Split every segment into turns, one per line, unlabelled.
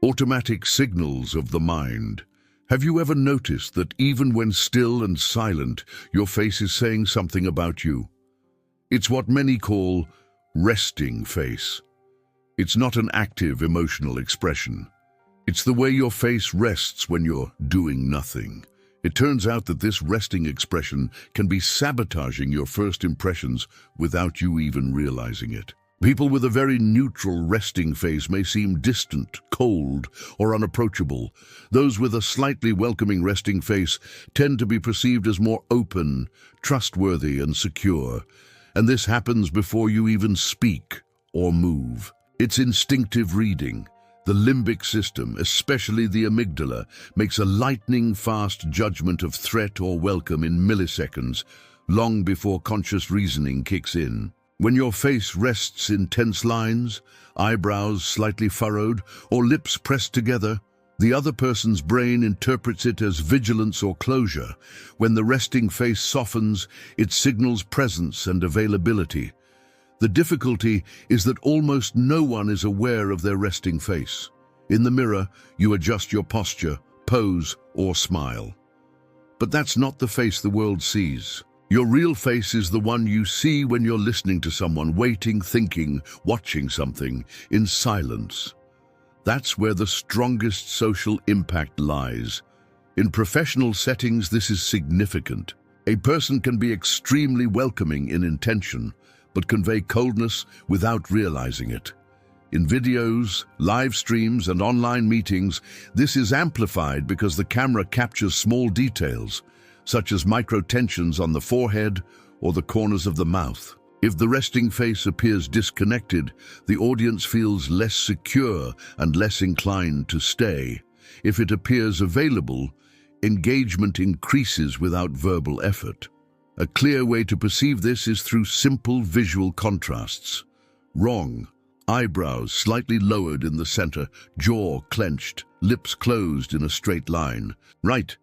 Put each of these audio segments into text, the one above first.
Automatic signals of the mind. Have you ever noticed that even when still and silent, your face is saying something about you? It's what many call resting face. It's not an active emotional expression. It's the way your face rests when you're doing nothing. It turns out that this resting expression can be sabotaging your first impressions without you even realizing it. People with a very neutral resting face may seem distant, cold, or unapproachable. Those with a slightly welcoming resting face tend to be perceived as more open, trustworthy, and secure. And this happens before you even speak or move. It's instinctive reading. The limbic system, especially the amygdala, makes a lightning-fast judgment of threat or welcome in milliseconds, long before conscious reasoning kicks in. When your face rests in tense lines, eyebrows slightly furrowed, or lips pressed together, the other person's brain interprets it as vigilance or closure. When the resting face softens, it signals presence and availability. The difficulty is that almost no one is aware of their resting face. In the mirror, you adjust your posture, pose, or smile. But that's not the face the world sees. Your real face is the one you see when you're listening to someone, waiting, thinking, watching something, in silence. That's where the strongest social impact lies. In professional settings, this is significant. A person can be extremely welcoming in intention, but convey coldness without realizing it. In videos, live streams, and online meetings, this is amplified because the camera captures small details, such as micro-tensions on the forehead or the corners of the mouth. If the resting face appears disconnected, the audience feels less secure and less inclined to stay. If it appears available, engagement increases without verbal effort. A clear way to perceive this is through simple visual contrasts. Wrong. Eyebrows slightly lowered in the center, jaw clenched, lips closed in a straight line. Right.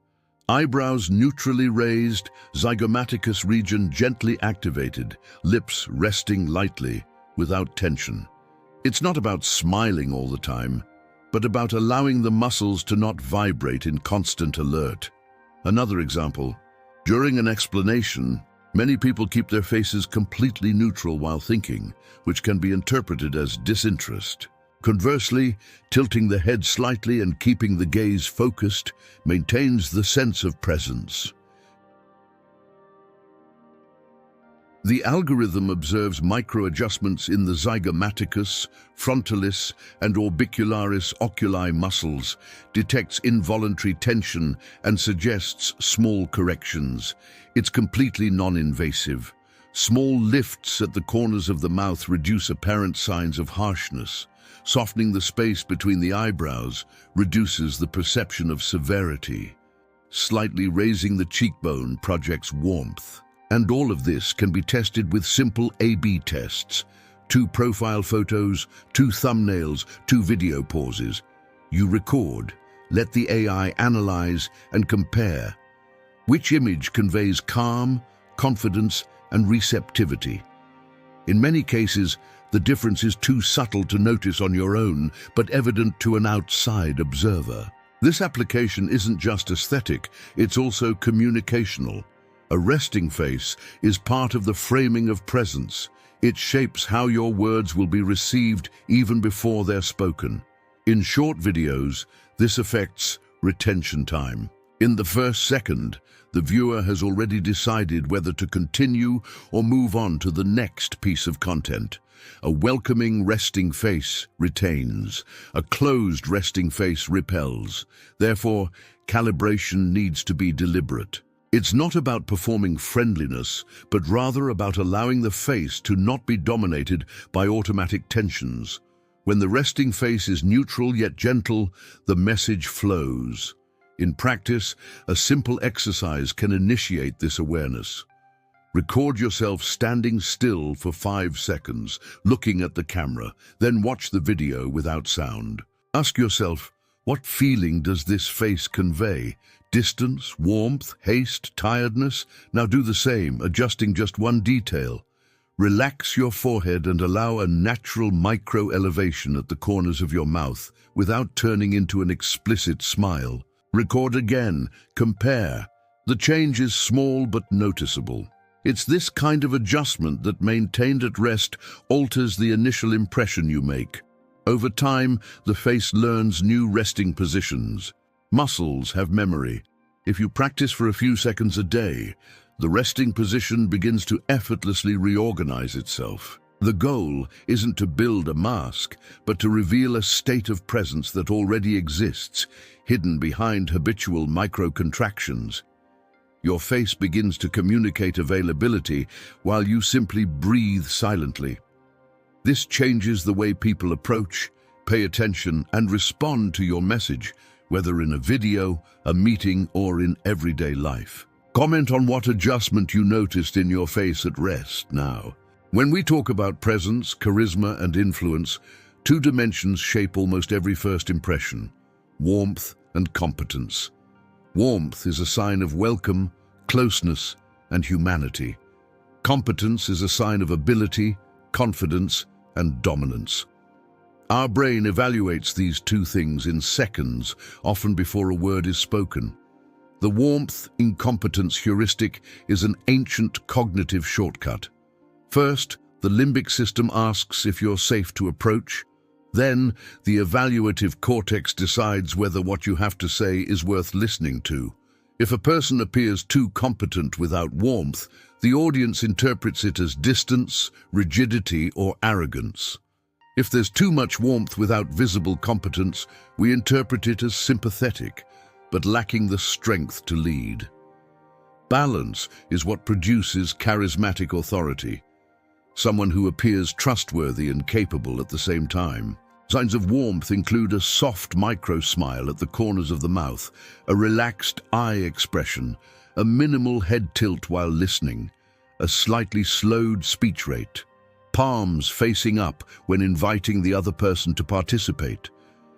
Eyebrows neutrally raised, zygomaticus region gently activated, lips resting lightly, without tension. It's not about smiling all the time, but about allowing the muscles to not vibrate in constant alert. Another example. During an explanation, many people keep their faces completely neutral while thinking, which can be interpreted as disinterest. Conversely, tilting the head slightly and keeping the gaze focused maintains the sense of presence. The algorithm observes micro-adjustments in the zygomaticus, frontalis, and orbicularis oculi muscles, detects involuntary tension, and suggests small corrections. It's completely non-invasive. Small lifts at the corners of the mouth reduce apparent signs of harshness. Softening the space between the eyebrows reduces the perception of severity. Slightly raising the cheekbone projects warmth. And all of this can be tested with simple A/B tests. 2 profile photos, 2 thumbnails, 2 video pauses. You record, let the AI analyze and compare. Which image conveys calm, confidence, and receptivity? In many cases, the difference is too subtle to notice on your own, but evident to an outside observer. This application isn't just aesthetic, it's also communicational. A resting face is part of the framing of presence. It shapes how your words will be received even before they're spoken. In short videos, this affects retention time. In the first second, the viewer has already decided whether to continue or move on to the next piece of content. A welcoming resting face retains. A closed resting face repels. Therefore, calibration needs to be deliberate. It's not about performing friendliness, but rather about allowing the face to not be dominated by automatic tensions. When the resting face is neutral yet gentle, the message flows. In practice, a simple exercise can initiate this awareness. Record yourself standing still for 5 seconds, looking at the camera, then watch the video without sound. Ask yourself, what feeling does this face convey? Distance, warmth, haste, tiredness? Now do the same, adjusting just one detail. Relax your forehead and allow a natural micro-elevation at the corners of your mouth without turning into an explicit smile. Record again. Compare. The change is small but noticeable. It's this kind of adjustment that, maintained at rest, alters the initial impression you make. Over time, the face learns new resting positions. Muscles have memory. If you practice for a few seconds a day, the resting position begins to effortlessly reorganize itself. The goal isn't to build a mask, but to reveal a state of presence that already exists, hidden behind habitual micro-contractions. Your face begins to communicate availability while you simply breathe silently. This changes the way people approach, pay attention, and respond to your message, whether in a video, a meeting, or in everyday life. Comment on what adjustment you noticed in your face at rest now. When we talk about presence, charisma, and influence, two dimensions shape almost every first impression: warmth and competence. Warmth is a sign of welcome, closeness, and humanity. Competence is a sign of ability, confidence, and dominance. Our brain evaluates these two things in seconds, often before a word is spoken. The warmth-incompetence heuristic is an ancient cognitive shortcut. First, the limbic system asks if you're safe to approach. Then, the evaluative cortex decides whether what you have to say is worth listening to. If a person appears too competent without warmth, the audience interprets it as distance, rigidity, or arrogance. If there's too much warmth without visible competence, we interpret it as sympathetic, but lacking the strength to lead. Balance is what produces charismatic authority. Someone who appears trustworthy and capable at the same time. Signs of warmth include a soft micro-smile at the corners of the mouth, a relaxed eye expression, a minimal head tilt while listening, a slightly slowed speech rate, palms facing up when inviting the other person to participate,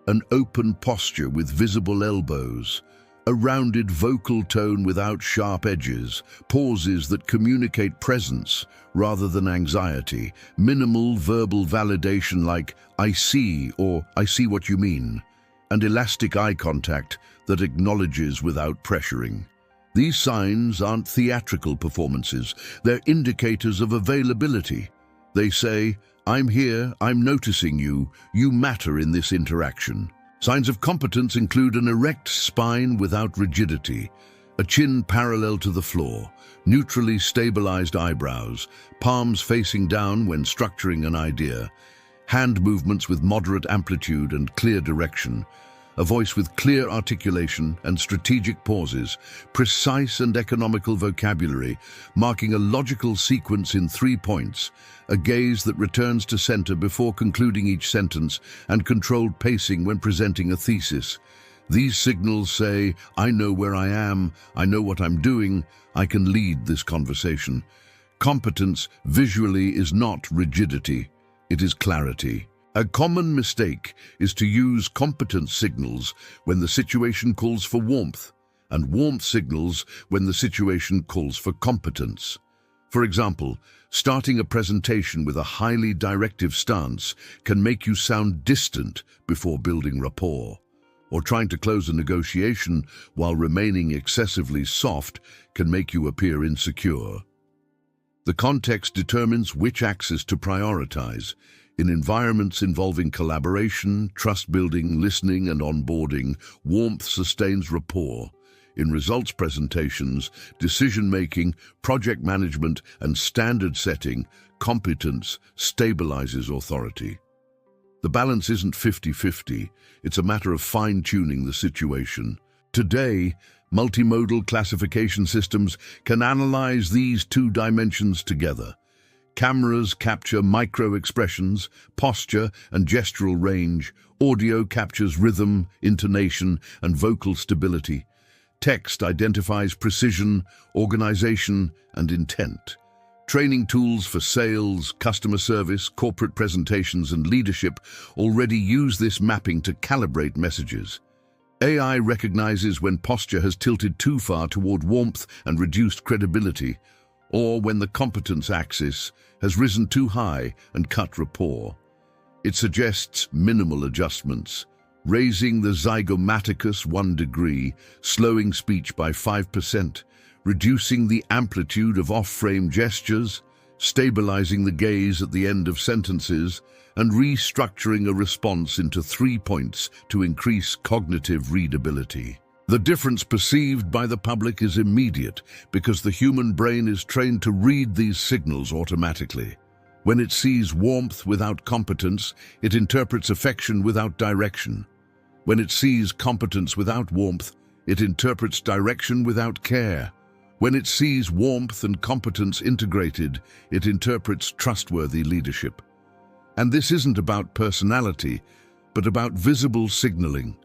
an open posture with visible elbows, a rounded vocal tone without sharp edges, pauses that communicate presence rather than anxiety, minimal verbal validation like "I see" or "I see what you mean," and elastic eye contact that acknowledges without pressuring. These signs aren't theatrical performances, they're indicators of availability. They say, "I'm here, I'm noticing you, you matter in this interaction." Signs of competence include an erect spine without rigidity, a chin parallel to the floor, neutrally stabilized eyebrows, palms facing down when structuring an idea, hand movements with moderate amplitude and clear direction, a voice with clear articulation and strategic pauses, precise and economical vocabulary, marking a logical sequence in 3 points, a gaze that returns to center before concluding each sentence, and controlled pacing when presenting a thesis. These signals say, "I know where I am, I know what I'm doing, I can lead this conversation." Competence visually is not rigidity, it is clarity. A common mistake is to use competence signals when the situation calls for warmth, and warmth signals when the situation calls for competence. For example, starting a presentation with a highly directive stance can make you sound distant before building rapport, or trying to close a negotiation while remaining excessively soft can make you appear insecure. The context determines which axis to prioritize. In environments involving collaboration, trust-building, listening, and onboarding, warmth sustains rapport. In results presentations, decision-making, project management, and standard setting, competence stabilizes authority. The balance isn't 50-50, it's a matter of fine-tuning the situation. Today, multimodal classification systems can analyze these two dimensions together. Cameras capture micro-expressions, posture, and gestural range. Audio captures rhythm, intonation, and vocal stability. Text identifies precision, organization, and intent. Training tools for sales, customer service, corporate presentations, and leadership already use this mapping to calibrate messages. AI recognizes when posture has tilted too far toward warmth and reduced credibility. or when the competence axis has risen too high and cut rapport. It suggests minimal adjustments, raising the zygomaticus 1 degree, slowing speech by 5%, reducing the amplitude of off-frame gestures, stabilizing the gaze at the end of sentences, and restructuring a response into 3 points to increase cognitive readability. The difference perceived by the public is immediate because the human brain is trained to read these signals automatically. When it sees warmth without competence, it interprets affection without direction. When it sees competence without warmth, it interprets direction without care. When it sees warmth and competence integrated, it interprets trustworthy leadership. And this isn't about personality, but about visible signaling.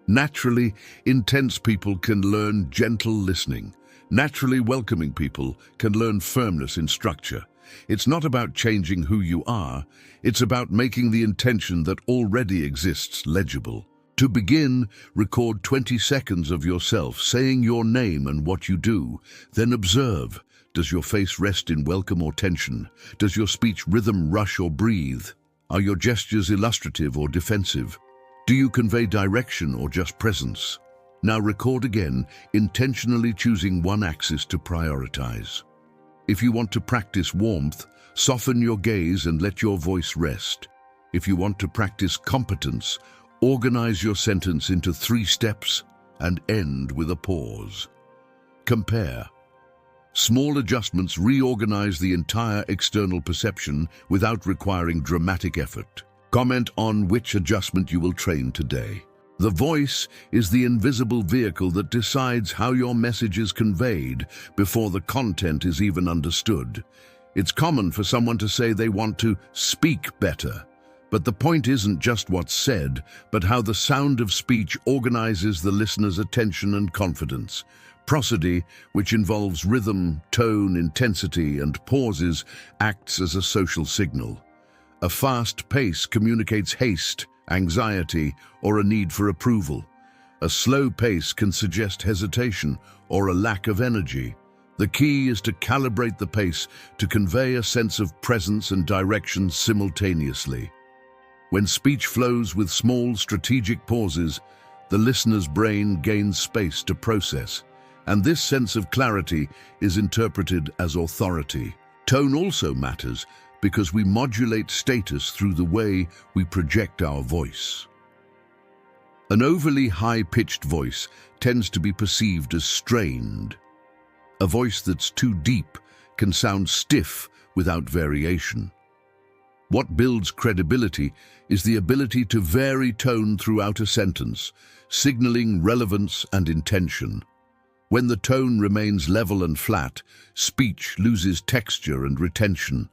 Naturally, intense people can learn gentle listening. Naturally welcoming people can learn firmness in structure. It's not about changing who you are, it's about making the intention that already exists legible. To begin, record 20 seconds of yourself saying your name and what you do. Then observe. Does your face rest in welcome or tension? Does your speech rhythm rush or breathe? Are your gestures illustrative or defensive? Do you convey direction or just presence? Now record again, intentionally choosing one axis to prioritize. If you want to practice warmth, soften your gaze and let your voice rest. If you want to practice competence, organize your sentence into 3 steps and end with a pause. Compare. Small adjustments reorganize the entire external perception without requiring dramatic effort. Comment on which adjustment you will train today. The voice is the invisible vehicle that decides how your message is conveyed before the content is even understood. It's common for someone to say they want to speak better, but the point isn't just what's said, but how the sound of speech organizes the listener's attention and confidence. Prosody, which involves rhythm, tone, intensity, and pauses, acts as a social signal. A fast pace communicates haste, anxiety, or a need for approval. A slow pace can suggest hesitation or a lack of energy. The key is to calibrate the pace to convey a sense of presence and direction simultaneously. When speech flows with small strategic pauses, the listener's brain gains space to process, and this sense of clarity is interpreted as authority. Tone also matters because we modulate status through the way we project our voice. An overly high-pitched voice tends to be perceived as strained. A voice that's too deep can sound stiff without variation. What builds credibility is the ability to vary tone throughout a sentence, signaling relevance and intention. When the tone remains level and flat, speech loses texture and retention.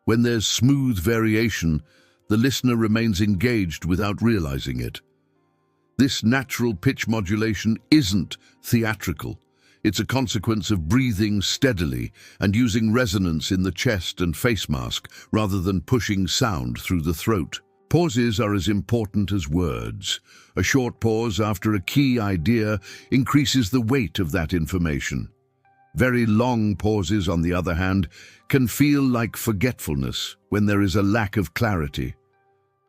When there's smooth variation, the listener remains engaged without realizing it. This natural pitch modulation isn't theatrical. It's a consequence of breathing steadily and using resonance in the chest and face mask rather than pushing sound through the throat. Pauses are as important as words. A short pause after a key idea increases the weight of that information. Very long pauses, on the other hand, can feel like forgetfulness when there is a lack of clarity.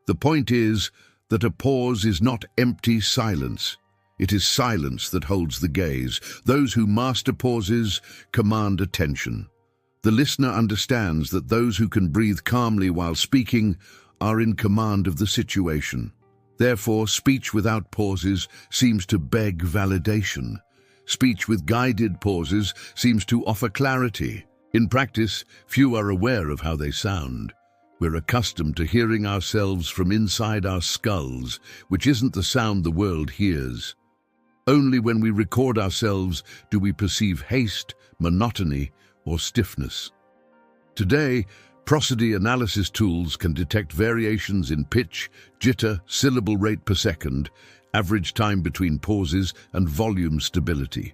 The point is that a pause is not empty silence. It is silence that holds the gaze. Those who master pauses command attention. The listener understands that those who can breathe calmly while speaking are in command of the situation. Therefore, speech without pauses seems to beg validation. Speech with guided pauses seems to offer clarity. In practice, few are aware of how they sound. We're accustomed to hearing ourselves from inside our skulls, which isn't the sound the world hears. Only when we record ourselves do we perceive haste, monotony, or stiffness. Today, prosody analysis tools can detect variations in pitch, jitter, syllable rate per second, average time between pauses, and volume stability.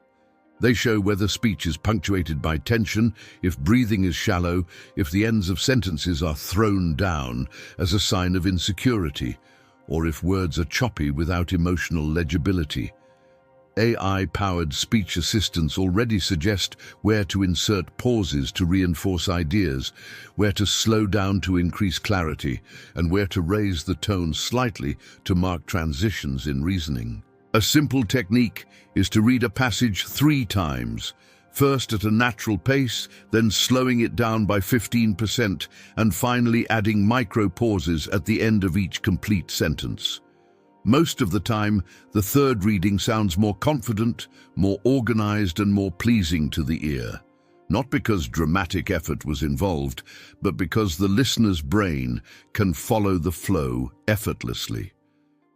They show whether speech is punctuated by tension, if breathing is shallow, if the ends of sentences are thrown down as a sign of insecurity, or if words are choppy without emotional legibility. AI-powered speech assistants already suggest where to insert pauses to reinforce ideas, where to slow down to increase clarity, and where to raise the tone slightly to mark transitions in reasoning. A simple technique is to read a passage 3 times, first at a natural pace, then slowing it down by 15%, and finally adding micro pauses at the end of each complete sentence. Most of the time, the third reading sounds more confident, more organized, and more pleasing to the ear. Not because dramatic effort was involved, but because the listener's brain can follow the flow effortlessly.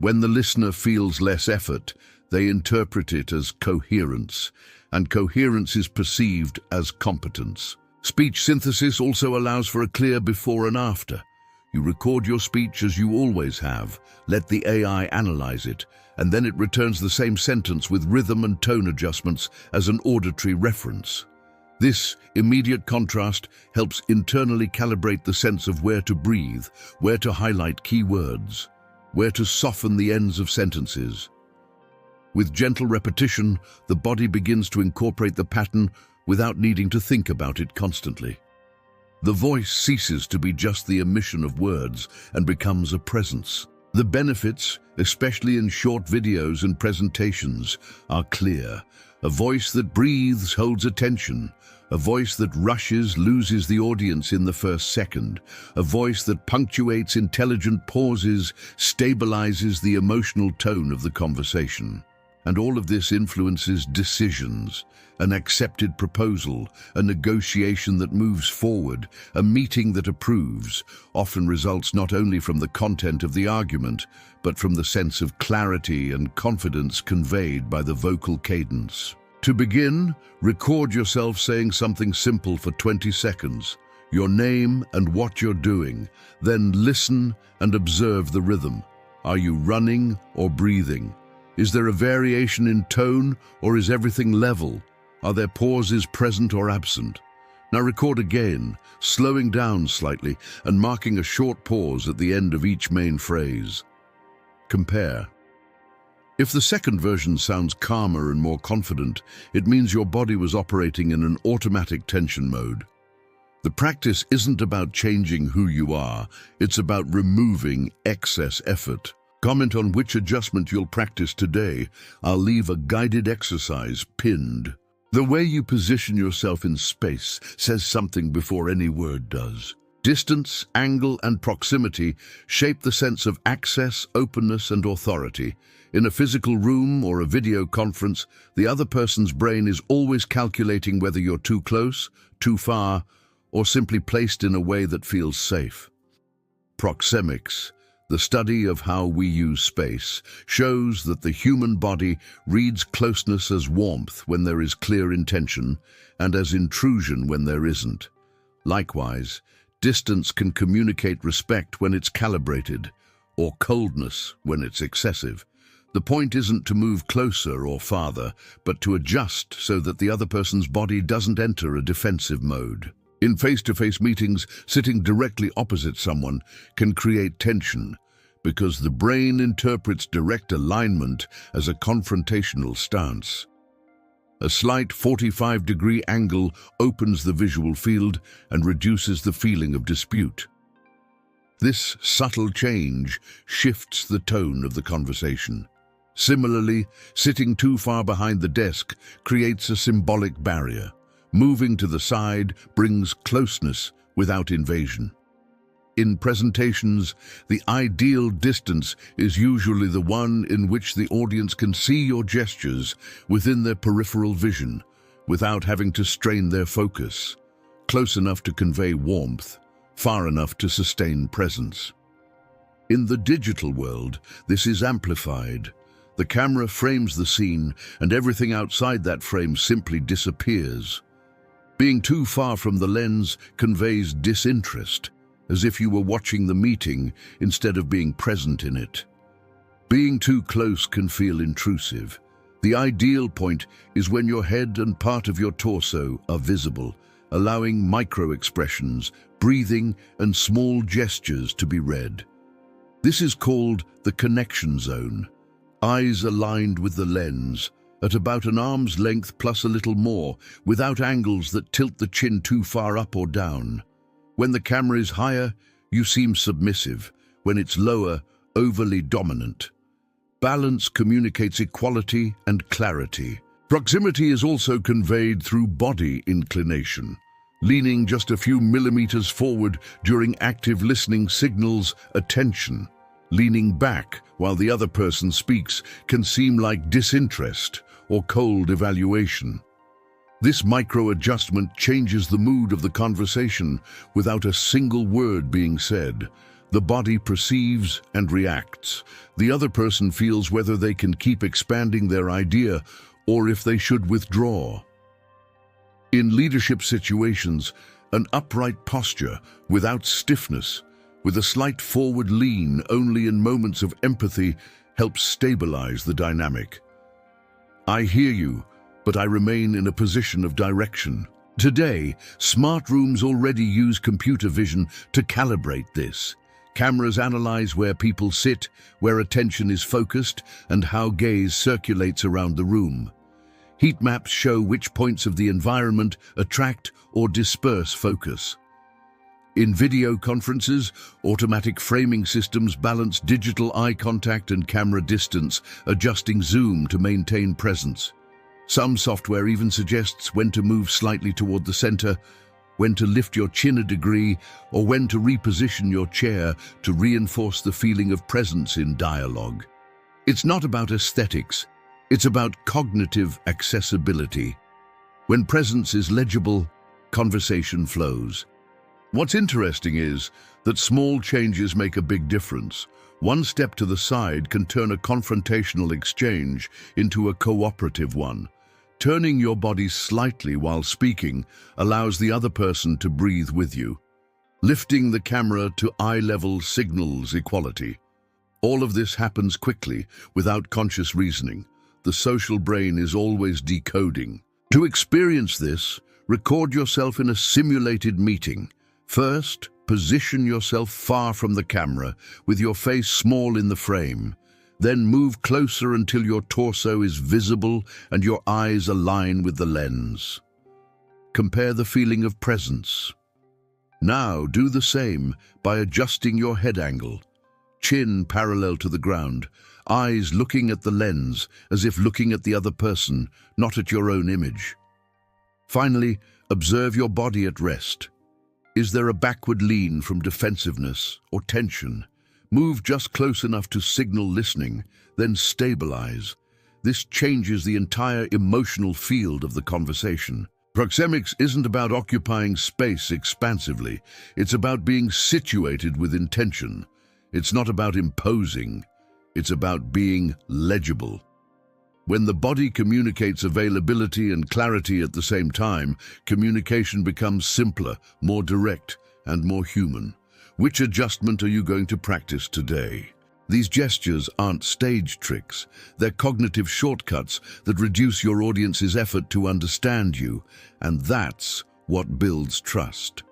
When the listener feels less effort, they interpret it as coherence, and coherence is perceived as competence. Speech synthesis also allows for a clear before and after. You record your speech as you always have, let the AI analyze it, and then it returns the same sentence with rhythm and tone adjustments as an auditory reference. This immediate contrast helps internally calibrate the sense of where to breathe, where to highlight key words, where to soften the ends of sentences. With gentle repetition, the body begins to incorporate the pattern without needing to think about it constantly. The voice ceases to be just the emission of words and becomes a presence. The benefits, especially in short videos and presentations, are clear. A voice that breathes holds attention. A voice that rushes loses the audience in the first second. A voice that punctuates intelligent pauses stabilizes the emotional tone of the conversation. And all of this influences decisions, an accepted proposal, a negotiation that moves forward, a meeting that approves, often results not only from the content of the argument, but from the sense of clarity and confidence conveyed by the vocal cadence. To begin, record yourself saying something simple for 20 seconds, your name and what you're doing. Then listen and observe the rhythm. Are you running or breathing? Is there a variation in tone, or is everything level? Are there pauses present or absent? Now record again, slowing down slightly and marking a short pause at the end of each main phrase. Compare. If the second version sounds calmer and more confident, it means your body was operating in an automatic tension mode. The practice isn't about changing who you are, it's about removing excess effort. Comment on which adjustment you'll practice today. I'll leave a guided exercise pinned. The way you position yourself in space says something before any word does. Distance, angle, and proximity shape the sense of access, openness, and authority. In a physical room or a video conference, the other person's brain is always calculating whether you're too close, too far, or simply placed in a way that feels safe. Proxemics, the study of how we use space, shows that the human body reads closeness as warmth when there is clear intention and as intrusion when there isn't. Likewise, distance can communicate respect when it's calibrated, or coldness when it's excessive. The point isn't to move closer or farther, but to adjust so that the other person's body doesn't enter a defensive mode. In face-to-face meetings, sitting directly opposite someone can create tension because the brain interprets direct alignment as a confrontational stance. A slight 45-degree angle opens the visual field and reduces the feeling of dispute. This subtle change shifts the tone of the conversation. Similarly, sitting too far behind the desk creates a symbolic barrier. Moving to the side brings closeness without invasion. In presentations, the ideal distance is usually the one in which the audience can see your gestures within their peripheral vision, without having to strain their focus. Close enough to convey warmth, far enough to sustain presence. In the digital world, this is amplified. The camera frames the scene, and everything outside that frame simply disappears. Being too far from the lens conveys disinterest, as if you were watching the meeting instead of being present in it. Being too close can feel intrusive. The ideal point is when your head and part of your torso are visible, allowing micro-expressions, breathing, and small gestures to be read. This is called the connection zone. Eyes aligned with the lens, at about an arm's length plus a little more, without angles that tilt the chin too far up or down. When the camera is higher, you seem submissive. When it's lower, overly dominant. Balance communicates equality and clarity. Proximity is also conveyed through body inclination. Leaning just a few millimeters forward during active listening signals attention. Leaning back while the other person speaks can seem like disinterest or cold evaluation. This micro-adjustment changes the mood of the conversation without a single word being said. The body perceives and reacts. The other person feels whether they can keep expanding their idea or if they should withdraw. In leadership situations, an upright posture without stiffness, with a slight forward lean only in moments of empathy, helps stabilize the dynamic. I hear you, but I remain in a position of direction. Today, smart rooms already use computer vision to calibrate this. Cameras analyze where people sit, where attention is focused, and how gaze circulates around the room. Heat maps show which points of the environment attract or disperse focus. In video conferences, automatic framing systems balance digital eye contact and camera distance, adjusting zoom to maintain presence. Some software even suggests when to move slightly toward the center, when to lift your chin a degree, or when to reposition your chair to reinforce the feeling of presence in dialogue. It's not about aesthetics, it's about cognitive accessibility. When presence is legible, conversation flows. What's interesting is that small changes make a big difference. One step to the side can turn a confrontational exchange into a cooperative one. Turning your body slightly while speaking allows the other person to breathe with you. Lifting the camera to eye level signals equality. All of this happens quickly, without conscious reasoning. The social brain is always decoding. To experience this, record yourself in a simulated meeting. First, position yourself far from the camera, with your face small in the frame. Then move closer until your torso is visible and your eyes align with the lens. Compare the feeling of presence. Now do the same by adjusting your head angle. Chin parallel to the ground, eyes looking at the lens as if looking at the other person, not at your own image. Finally, observe your body at rest. Is there a backward lean from defensiveness or tension? Move just close enough to signal listening, then stabilize. This changes the entire emotional field of the conversation. Proxemics isn't about occupying space expansively. It's about being situated with intention. It's not about imposing. It's about being legible. When the body communicates availability and clarity at the same time, communication becomes simpler, more direct, and more human. Which adjustment are you going to practice today? These gestures aren't stage tricks. They're cognitive shortcuts that reduce your audience's effort to understand you, and that's what builds trust.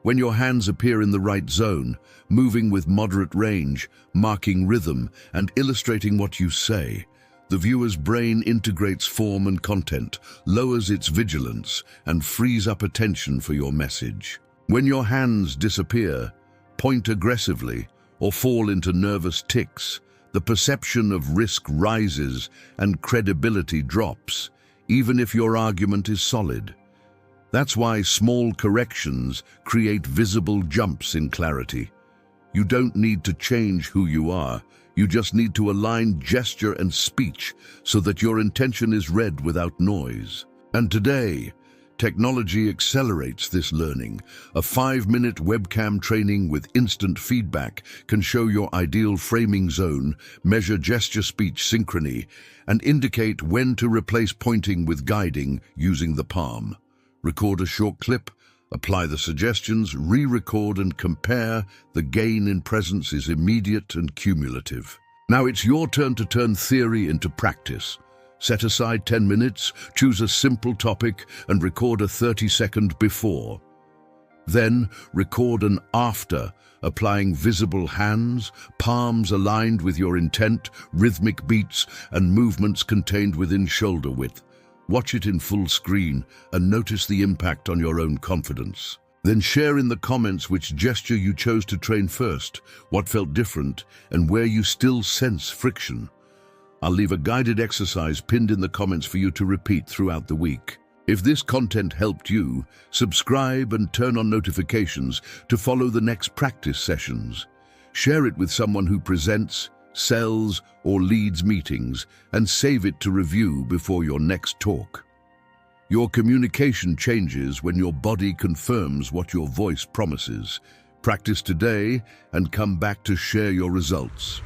When your hands appear in the right zone, moving with moderate range, marking rhythm, and illustrating what you say, the viewer's brain integrates form and content, lowers its vigilance, and frees up attention for your message. When your hands disappear, point aggressively, or fall into nervous tics, the perception of risk rises and credibility drops, even if your argument is solid. That's why small corrections create visible jumps in clarity. You don't need to change who you are. You just need to align gesture and speech so that your intention is read without noise. And today, technology accelerates this learning. A 5-minute webcam training with instant feedback can show your ideal framing zone, measure gesture-speech synchrony, and indicate when to replace pointing with guiding using the palm. Record a short clip, apply the suggestions, re-record and compare. The gain in presence is immediate and cumulative. Now it's your turn to turn theory into practice. Set aside 10 minutes, choose a simple topic, and record a 30-second before. Then record an after, applying visible hands, palms aligned with your intent, rhythmic beats, and movements contained within shoulder width. Watch it in full screen and notice the impact on your own confidence. Then share in the comments which gesture you chose to train first, what felt different, and where you still sense friction. I'll leave a guided exercise pinned in the comments for you to repeat throughout the week. If this content helped you, subscribe and turn on notifications to follow the next practice sessions. Share it with someone who presents, sells, or leads meetings, and save it to review before your next talk. Your communication changes when your body confirms what your voice promises. Practice today and come back to share your results.